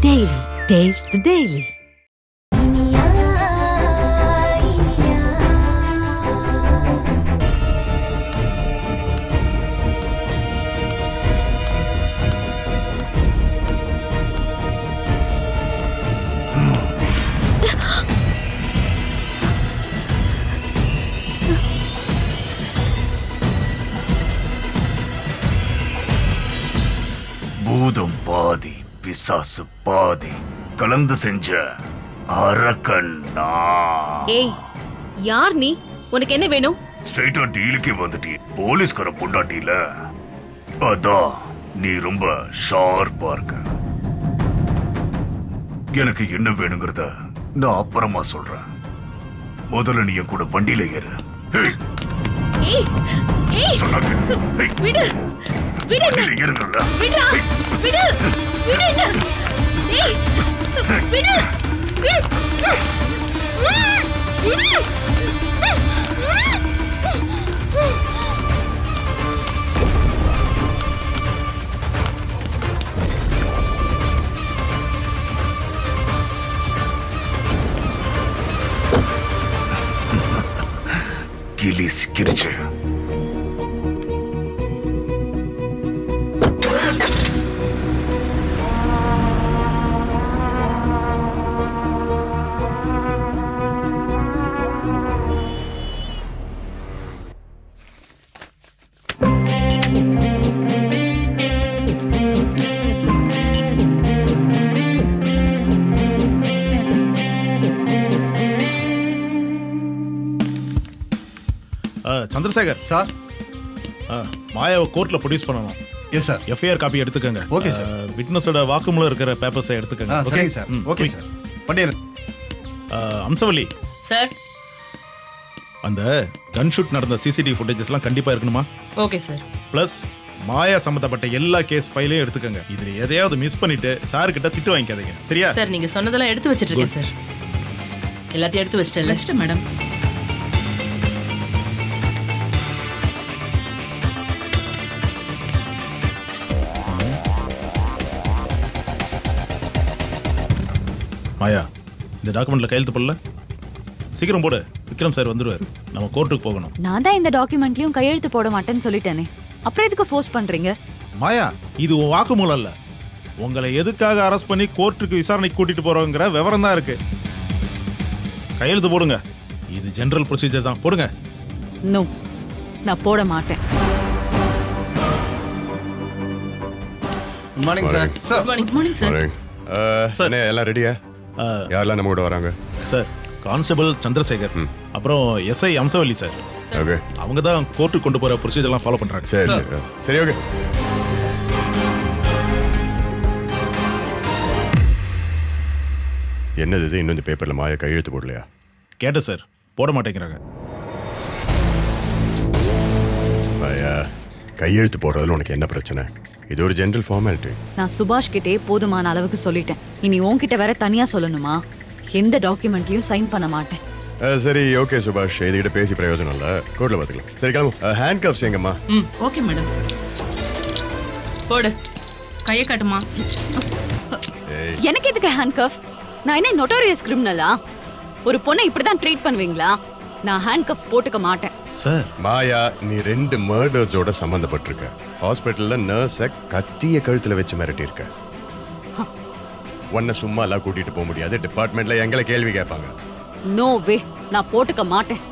Daily. Taste the Daily. பூதம் பாதி பிசாசு பாதி கலந்து செஞ்ச அரக்கண்ணா. ஏய், யார் நீ? உனக்கு என்ன வேணும்? ஸ்ட்ரைட்டா டீலுக்கே வந்துட்டி. போலீஸ்கார பொண்டாட்டில அதான் நீ ரொம்ப ஷார்ப்பா இருக்க. எனக்கு என்ன வேணுங்கிறத நான் அப்புறமா சொல்றேன். முதல்ல நீ என் கூட வண்டியில ஏறு. ஏய், ஏய், சொன்னாங்க. விடு, விடு, வண்டியில ஏறுங்கல்ல. விடுடா, விடு, விடு என்ன? ஏய், விடு, விடு, விடு. கிளி சிக்கிருச்சு. சந்திரசேகர் சார், மாயாவை கோர்ட்ல ப்ரொடியூஸ் பண்ணணும். Yes sir. எஃப்ஐஆர் காப்பி எடுத்துக்கங்க. Okay sir. விட்னஸோட வாக்குமூலம் இருக்கிற பேப்பர்ஸை எடுத்துக்கங்க. சரிங்க சார். Okay sir. பண்ணிடுறேன். அம்சவல்லி சார். அந்த கன் ஷூட் நடந்த சிசிடிவி ஃபுட்டேஜஸ்லாம் கண்டிப்பா இருக்கணுமா? Okay sir. பிளஸ் மாயா சம்பந்தப்பட்ட எல்லா கேஸ் ஃபைலையும் எடுத்துக்கங்க. இதுல எதையாவது மிஸ் பண்ணிட்டு சார் கிட்ட திட்டு வாங்கிக்காதீங்க. சரியா? சார், நீங்க சொன்னதெல்லாம் எடுத்து வச்சிட்டு இருக்கேன் சார். எல்லாத்தையும் எடுத்து வச்சிட்டேன் மேடம். மாயா, இந்த டாக்குமெண்ட்ல கையெழுத்து போடல. சீக்கிரம் போடு. விக்ரம் சார் வந்துருவாரு. நம்ம கோர்ட்டுக்கு போகணும். நான் தான் இந்த டாக்குமெண்ட்லயும் கையெழுத்து போட மாட்டேன்னு சொல்லிட்டேனே, அப்புறம் எதுக்கு ஃபோர்ஸ் பண்றீங்க? மாயா, இது உன் வாக்குமூலம் இல்ல. உங்களை எதுக்காக அரெஸ்ட் பண்ணி கோர்ட்டுக்கு விசாரணைக்கு கூட்டிட்டு போறோங்கிற விவரம் தான் இருக்கு. கையெழுத்து போடுங்க. இது ஜெனரல் ப்ரொசீஜர் தான். போடுங்க. நோ, நான் போட மாட்டேன். Good morning sir. Sir, good morning sir. Sir, எல்லாம் ரெடியா? யாரெல்லாம் நம்ம கூட வராங்க? சார், கான்ஸ்டபிள் சந்திரசேகர், அப்புறம் எஸ்ஐ அம்சவல்லி சார். ஓகே. அவங்க தான் கோர்ட்டுக்கு கொண்டு போற ப்ரொசீஜர்லாம் ஃபாலோ பண்றாங்க. சரி சரி சரி. ஓகே. என்னது இது? இன்னும் இந்த பேப்பர்ல மாயா கையெழுத்து போடலையா? கேட்ட சார், போட மாட்டேங்கிறாங்க. மாயா, கையெழுத்து போடுறதுல உனக்கு என்ன பிரச்சனை? இது ஒரு ஜெனரல் ஃபார்மாலிட்டி. நான் சுபாஷ் கிட்டே போதுமான அளவுக்கு சொல்லிட்டேன். இனி உன்கிட்ட வேற தனியா சொல்லணுமா? எந்த டாக்குமெண்ட்லயும் சைன் பண்ண மாட்டேன். சரி, ஓகே சுபாஷ், இதுகிட்ட பேசி பிரயோஜனம் இல்ல. கோர்ட்ல பாத்துக்கலாம். சரி, கிளம்பு. ஹேண்ட் கப்ஸ் எங்கம்மா? Okay madam. போடு. கையை காட்டுமா? எனக்கு எதுக்கு ஹேண்ட் கஃப்? நான் என்ன நோட்டோரியஸ் கிரிமினலா? ஒரு பொண்ணை இப்படிதான் ட்ரீட் பண்ணுவீங்களா? நான் ஹேண்ட் கஃப் போட்டுக்க மாட்டேன். சார், மாயா, நீ 2 மர்டர்ஸோட சம்பந்தப்பட்டிருக்க. ஹாஸ்பிட்டல்ல நர்ஸ கத்திய கழுத்துல வச்சு மிரட்டி இருக்க. உன்னை சும்மா எல்லாம் கூட்டிட்டு போக முடியாது. டிபார்ட்மெண்ட்ல எங்களை கேள்வி கேட்பாங்க. நோ வே, நான் போட்டுக்க மாட்டேன்.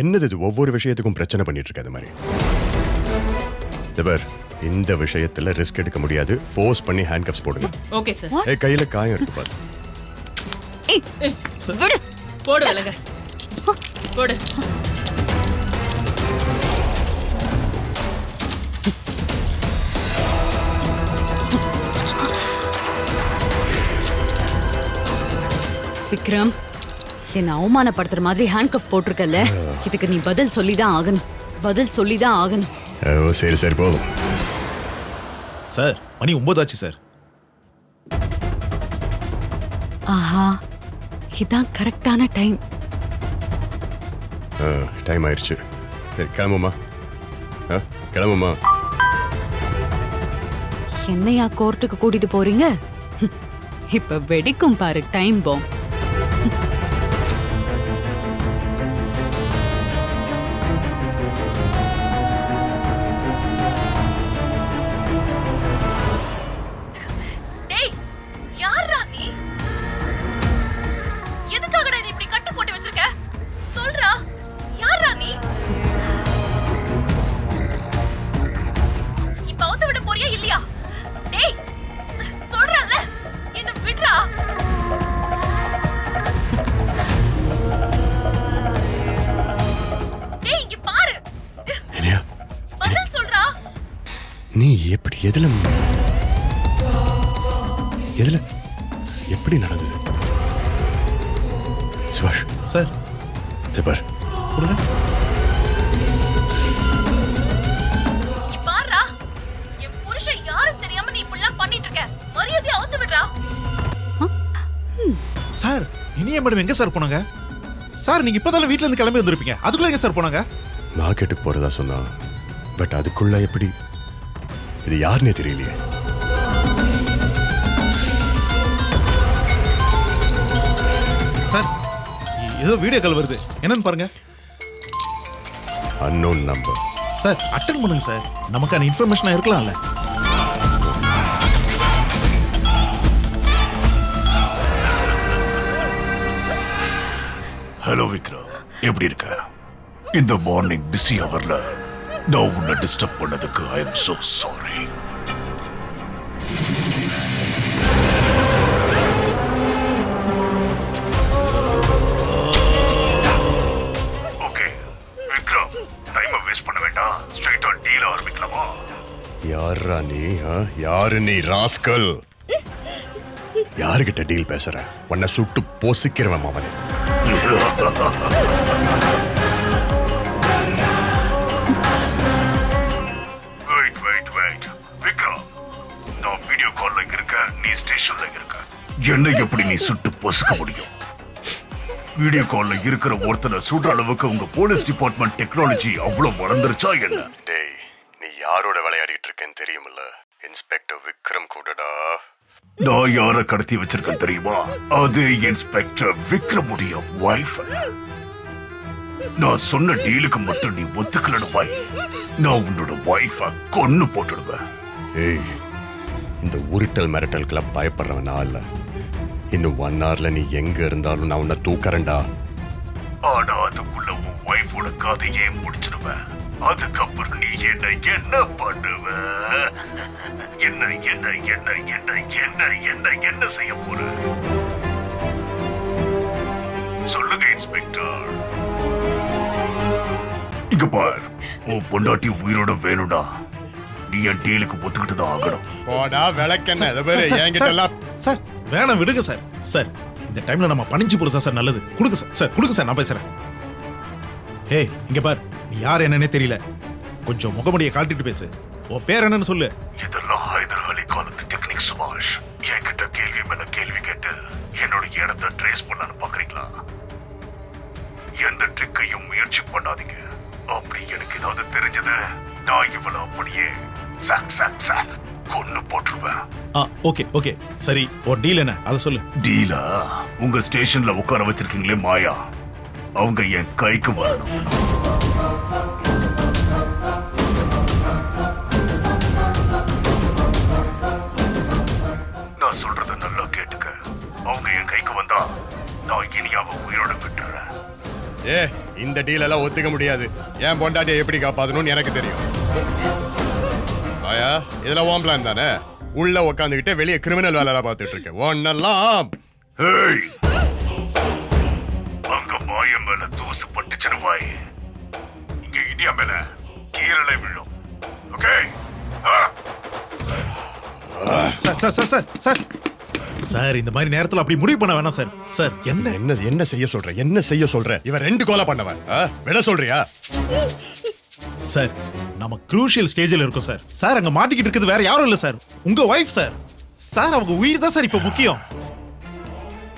என்னது இது? ஒவ்வொரு விஷயத்துக்கும் பிரச்சனை பண்ணிட்டு இருக்க. அது மாதிரி இந்த விஷயத்துல ரிஸ்க் எடுக்க முடியாது. ஃபோர்ஸ் பண்ணி ஹேண்ட் கப்ஸ் போடுங்க. Okay sir. ஏய், கையில காயம் இருக்கு பாரு. ஏய், விடு. போடு விலங்க. போடு. விக்ரம், என்ன அவமானப்படுத்துற மாதிரி ஹேண்ட் கஃப் போட்டிருக்கல, இதுக்கு நீ பதில் சொல்லிதான் ஆகணும். பதில் சொல்லிதான் ஆகணும். சரி சரி, போதும். சார், மணி 9 ஆச்சு சார். ஆஹா, இதான் கரெக்டான டைம். டைம் ஆயிடுச்சு. சரி, கிளம்புமா. கிளம்புமா. என்னையா கோர்ட்டுக்கு கூட்டிட்டு போறீங்க? இப்ப வெடிக்கும் பாரு டைம் பாம். டேய் யாரா நீ? எதுக்காகடா நீ இப்படி கட்டு போட்டு வச்சிருக்க? சொல்றா யாரா நீ? இப்ப அவுத்து விட போறியா இல்லையா? டேய் சொல்றல்ல என்ன விடுறா. டேய் இங்க பாரு. இனியா, பதில் சொல்றா. நீ எப்படி எதுல எப்படி நடந்தது? சுபாஷ் சார் பார், கொடுங்க. இங்க பாருடா. என் புருஷன் யாரும் தெரியாம நீ இப்படிலாம் பண்ணிட்டு இருக்க. மரியாதையா அவுத்து விடுறா. சார் இனிய மேடம் எங்க சார் போனாங்க? சார் நீங்க இப்பதானே வீட்ல இருந்து கிளம்பி வந்திருப்பீங்க, அதுக்குள்ள எங்க சார் போனாங்க? மார்க்கெட்டுக்கு போறதா சொன்னா, பட் அதுக்குள்ள எப்படி? இது யாருன்னே தெரியலையே. சார் ஏதோ வீடியோ கால் வருது, என்னன்னு பாருங்க. Unknown number. சார் அட்டன் பண்ணுங்க சார், நமக்கான இன்ஃபர்மேஷனா இருக்கலாம்ல. ஹலோ விக்ரம், எப்படி இருக்க? இந்த மார்னிங் பிஸி ஹவர்ல நான் உன்னை டிஸ்டர்ப் பண்ணதுக்கு I am so sorry. Okay Vikram, time waste பண்ண வேண்டாம், ஸ்ட்ரைட்டா டீல் ஆரம்பிக்கலாமா? யாரா நீ? யாரு நீ ராஸ்கல்? யாருகிட்ட டீல் பேசுற? உன்னை சுட்டு பொசிக்கிறவன் அவனே. வெயிட் விக்ரம், நான் வீடியோ கால்ல இருக்க, நீ ஸ்டேஷன்ல இருக்க. என்ன எப்படி நீ சுட்டு பொசுக்க முடியும்? வீடியோ கால்ல இருக்கிற ஒருத்தரை சுடுற அளவுக்கு உங்க போலீஸ் டிபார்ட்மெண்ட் டெக்னாலஜி அவ்வளவு வளர்ந்துருச்சா என்ன? டேய், நீ யாரோட விளையாடிட்டு இருக்கேன்னு தெரியுமில்ல? இன்ஸ்பெக்டர் விக்ரம் கூடடா. நான் யார கடத்தி வச்சிருக்கேன் தெரியுமா? அது இன்ஸ்பெக்டர் விக்ரமுடைய வைஃப். நான் சொன்ன டீலுக்கு மட்டும் நீ ஒத்துக்கலன்னு வை, நான் உன்னோட வைஃப கொன்னு போட்டுடுவேன். ஏய், இந்த உருட்டல் மிரட்டல்கெல்லாம் பயப்படுறவன் நான் இல்ல. இன்னும் 1 hourல நீ எங்க இருந்தாலும் நான் உன்னை தூக்கறேன்டா. ஆனா அதுக்குள்ள உன் வைஃபோட கதையே முடிச்சிடுவேன். அதுக்கப்புறம் நீ என்ன பண்ணுவ? என்ன செய்ய போற? சொல்லுங்க இன்ஸ்பெக்டர். இங்க பார், உன் பொண்டாட்டி உயிரோட வேணும்டா, நீ என் டீலுக்கு ஒத்துக்கிட்டு தான் ஆகணும். போடா விளக்கென்ன, இத பேரு என்கிட்ட எல்லாம். சார் வேணாம் விடுங்க சார். சார் இந்த டைம்ல நம்ம பணிஞ்சு போறதா சார் நல்லது. கொடுங்க சார். சார் கொடுங்க சார், நான் பேசுறேன். ஏய் இங்க பார், நீ யார் என்னன்னே தெரியல, கொஞ்சம் முகமுடிய காட்டிட்டு பேசு. உன் பேர் என்னன்னு சொல்லு. இதெல்லாம் ஹைதர் அலி காலத்து டெக்னிக் சுபாஷ். என்கிட்ட கேள்வி மேல கேள்வி கேட்டு என்னோட இடத்தை ட்ரேஸ் பண்ணலான்னு பாக்குறீங்களா? எந்த ட்ரிக்கையும் முயற்சி பண்ணாதீங்க. அப்படி எனக்கு ஏதாவது தெரிஞ்சது, நான் இவளை அப்படியே கொன்னு போட்டுருவேன். ஓகே ஓகே சரி, ஒரு டீல் என்ன அதை சொல்லு. டீலா? உங்க ஸ்டேஷன்ல உட்கார வச்சிருக்கீங்களே மாயா, அவங்க என் கைக்கு வரணும். நான் சொல்றத நல்லா கேட்டுக்க. அவங்க என் கைக்கு வந்தா நான் இனியாவை உயிரோட விட்டுறேன். இந்த டீல் எல்லாம் ஒத்துக்க முடியாது. என் பொண்டாட்டியை எப்படி காப்பாத்தணும்னு எனக்கு தெரியும். மாயா, இதெல்லாம் உன் பிளான் தானே? உள்ள உட்காந்துக்கிட்டே வெளியே கிரிமினல் வேலை பார்த்துட்டு இருக்கேன். ஒன்னெல்லாம் அங்க மாய மேல தூசு பட்டுச்சுன்னு வாய், இங்க இனியா மேல கீரலை விழும். Okay? Sir sir sir sir sir sir இந்த மாதிரி நேரத்துல அப்படி முடிவு பண்ண வேணாம் சார். சார் என்ன என்ன என்ன செய்ய சொல்ற? என்ன செய்ய சொல்ற? இவன் 2 கொலை பண்ணவன். விட சொல்றியா? சார் நம்ம குரூஷியல் ஸ்டேஜில் இருக்கோம் சார். சார் அங்க மாட்டிக்கிட்டு இருக்குது வேற யாரும் இல்ல சார், உங்க வைஃப் சார். சார் அவங்க உயிர் தான் சார் இப்ப முக்கியம்.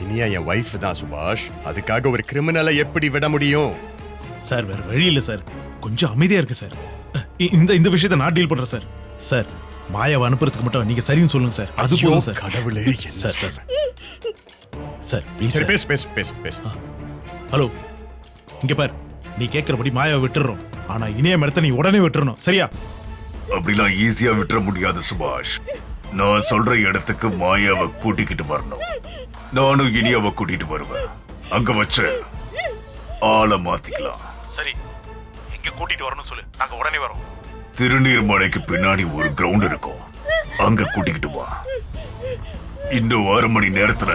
இனியா என் வைஃப் தான் சுபாஷ். அதுக்காக ஒரு கிரிமினலை எப்படி விட முடியும்? சார் வேற வழி இல்ல சார், கொஞ்சம் அமைதியா இருக்கு சார். இந்த இந்த விஷயத்தை நான் டீல் பண்றேன் சார். சார் மாயாவை அனுப்புறதுக்கு மட்டும் நீங்க சரின்னு சொல்லுங்க சார். அது ஐயோ, போதும் சார். கடவுளே, என்ன சார் சார் சார் ப்ளீஸ் சரி சார். பேசு பேசு பேசு பேசு. ஹலோ, இங்க பார், நீ கேட்கறபடி மாயாவை விட்டுறோம். ஆனா இணைய மரத்தை நீ உடனே விட்டுறணும், சரியா? அப்படிலாம் ஈஸியா விட்டுற முடியாது சுபாஷ். நான் சொல்ற இடத்துக்கு மாயாவை கூட்டிக்கிட்டு வரணும். நானும் இனியாவை கூட்டிட்டு வருவேன். அங்க வச்சு ஆளை மாத்திக்கலாம். சரி, எங்க கூட்டிட்டு வரணும் சொல்லு, நாங்க உடனே வரோம். திருநீர்மலைக்கு பின்னாடி ஒரு கிரவுண்ட் இருக்கும், அங்க கூட்டிக்கிட்டு வா. இன்னும் 6 மணி நேரத்துல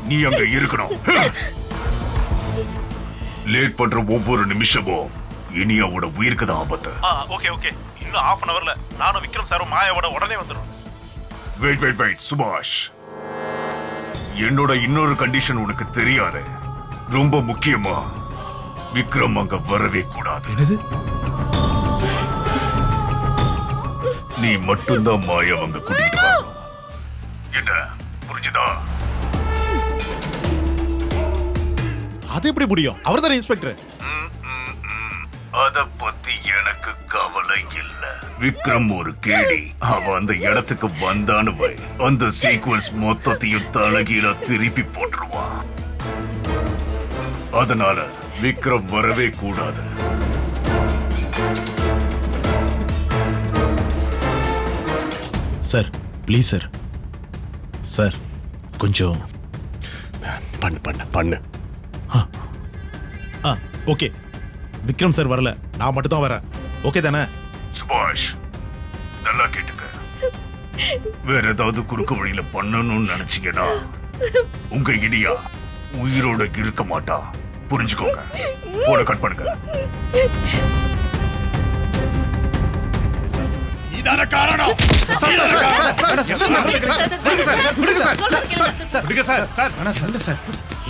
நீ அங்க இருக்கணும். லேட் பண்ற ஒவ்வொரு நிமிஷமும் இனியாவோட உயிருக்கு தான் ஆபத்து. ஓகே ஓகே, இன்னும் half an hourல நானும் விக்ரம் சாரும் மாயாவோட உடனே வந்துடும். வெயிட் சுபாஷ், என்னோட இன்னொரு கண்டிஷன் உனக்கு தெரியாது. ரொம்ப முக்கியமா, விக்ரம் அங்க வரவே கூடாது. என்னது? நீ மட்டும்தான் மாயா அங்க கூட்டிட்டு வரணும். என்ன புரிஞ்சுதா? அது எப்படி முடியும்? அவர் தானே இன்ஸ்பெக்டர். அத பத்தி எனக்கு கவலை இல்ல. விக்ரம் ஒரு கேடி. அவன் அந்த இடத்துக்கு வந்தான்னு வை, அந்த சீக்வன்ஸ் மொத்தத்தையும் தலைகீழ திருப்பி போட்டுருவான். அதனால விக்ரம் வரவே கூடாது. Sir please sir. சார் கொஞ்சம் பண்ணு பண்ணு பண்ணு. ஓகே, விக்ரம் சார் வரல, நான் மட்டும் தான் வரேன். ஓகே தானே? சுபாஷ், நல்லா கேட்டுக்க. வேற ஏதாவது குறுக்கு வழியில பண்ணணும்னு நினைச்சீங்கன்னா உங்க இடியா உயிரோட இருக்க மாட்டா. புரிஞ்சுக்கோங்க. போன கட் பண்ணுங்க. இதான காரணம்.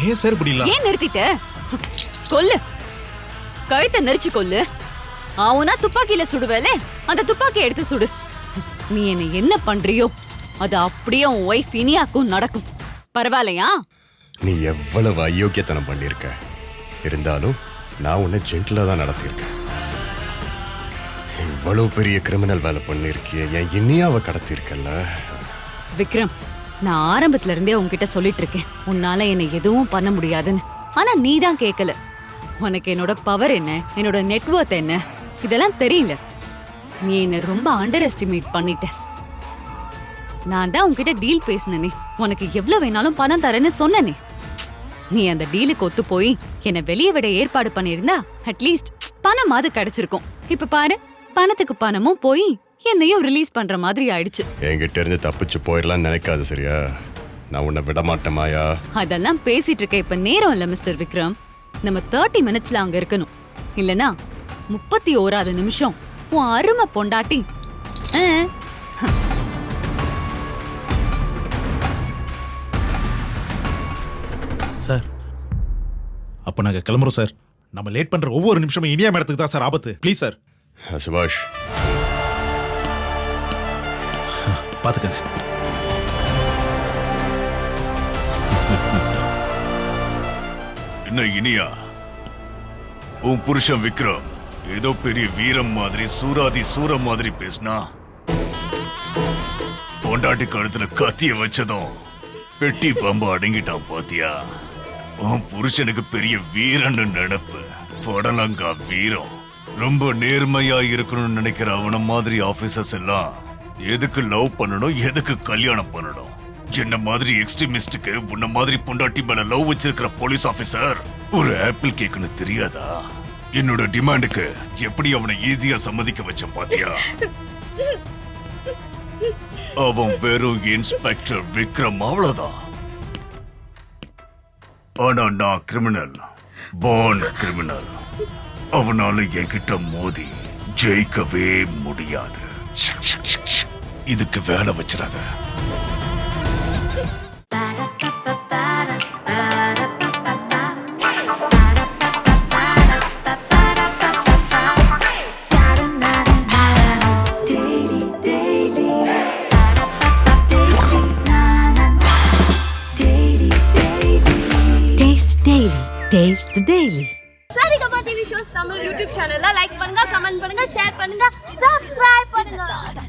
ஏன் சார் இப்படி இல்ல? ஏன் நிறுத்திட்ட? கொல்லு, கழுத்தை நெரிச்சு கொல்லு. அவனா துப்பாக்கியில சுடுவேல, அந்த துப்பாக்கியை எடுத்து சுடு. நீ என்ன பண்றியோ அது அப்படியே உன் ஒய்ஃப் இனியாக்கும் நடக்கும். பரவாயில்லையா? நீ எவ்வளவு அயோக்கியத்தனம் பண்ணியிருக்க, இருந்தாலும் நான் உன்னை ஜென்டிலா தான் நடத்தியிருக்கேன். இவ்வளவு பெரிய கிரிமினல் வேலை பண்ணிருக்கிய, என் இனியாவை கடத்திருக்கல. விக்ரம், நான் ஆரம்பத்துல இருந்தே உன்கிட்ட சொல்லிட்டு இருக்கேன், உன்னால என்னை எதுவும் பண்ண முடியாதுன்னு. ஆனா நீ தான் கேட்கல. உனக்கு என்னோட பவர் என்ன, என்னோட நெட்வொர்க் என்ன, இதெல்லாம் தெரியல. நீ என்ன ரொம்ப அண்டர் எஸ்டிமேட் பண்ணிட்ட. நான் தான் உன்கிட்ட டீல் பேசினே, உனக்கு எவ்வளவு வேணாலும் பணம் தரேன்னு சொன்னனே. நீ அந்த டீலுக்கு ஒத்து போய் என்னை வெளியே விட ஏற்பாடு பண்ணிருந்தா அட்லீஸ்ட் பணமாவது கிடைச்சிருக்கும். இப்ப பாரு, பணத்துக்கு பணமும் போய் என்னையும் ரிலீஸ் பண்ற மாதிரி ஆயிடுச்சு. என்கிட்ட இருந்து தப்பிச்சு போயிடலாம்னு நினைக்காது, சரியா? நான் உன்னை விட மாட்டேன் மாயா. அதெல்லாம் பேசிட்டு இருக்க இப்ப நேரம் இல்ல மிஸ்டர் விக்ரம். நம்ம 30 மினிட்ஸ்ல அங்க இருக்கணும். இல்லனா 31வது நிமிஷம் உன் அருமை பொண்டாட்டி சார், அப்ப நாங்க கிளம்புறோம் சார். நம்ம லேட் பண்ற ஒவ்வொரு நிமிஷமும் இனியா மேடத்துக்கு தான் சார் ஆபத்து. Please sir. சுபாஷ், பாத்துக்கங்க. என்ன இனியா, உன் புருஷன் விக்ரம் ஏதோ பெரிய வீரம் மாதிரி சூரம் மாதிரி பேசினா, பொண்டாட்டி கழுத்துல கத்திய வச்சதும் பெட்டி பம்பு அடங்கிட்டான் பாத்தியா? உன் புருஷனுக்கு பெரிய வீரன்னு நினைப்பு. படலங்கா வீரம். ரொம்ப நேர்மையா இருக்கணும்னு நினைக்கிற அவன மாதிரி ஆபீசர்ஸ் எல்லாம் எதுக்கு லவ் பண்ணணும், எதுக்கு கல்யாணம் பண்ணணும்? என்ன மாதிரி எக்ஸ்ட்ரீமிஸ்டுக்கு உன்ன மாதிரி பொண்டாட்டி மேல லவ் வச்சிருக்கிற போலீஸ் ஆபீசர் ஒரு ஆப்பிள் கேக்குன்னு தெரியாதா? என்னோட டிமாண்டுக்கு எப்படி அவனை ஈஸியா சம்மதிக்க வச்சேன் பாத்தியா? அவன் வெறும் இன்ஸ்பெக்டர் விக்ரம், அவ்வளவுதான். ஆனா நான் கிரிமினல், பார்ன் கிரிமினல். அவனால என்கிட்ட மோதி ஜெயிக்கவே முடியாது. இதுக்கு வேலை வச்சிடாத. Taste the Daily. Saregama TV shows Tamil YouTube சேனல்ல லைக் பண்ணுங்க, கமெண்ட் பண்ணுங்க, ஷேர் பண்ணுங்க, சப்ஸ்கிரைப் பண்ணுங்க.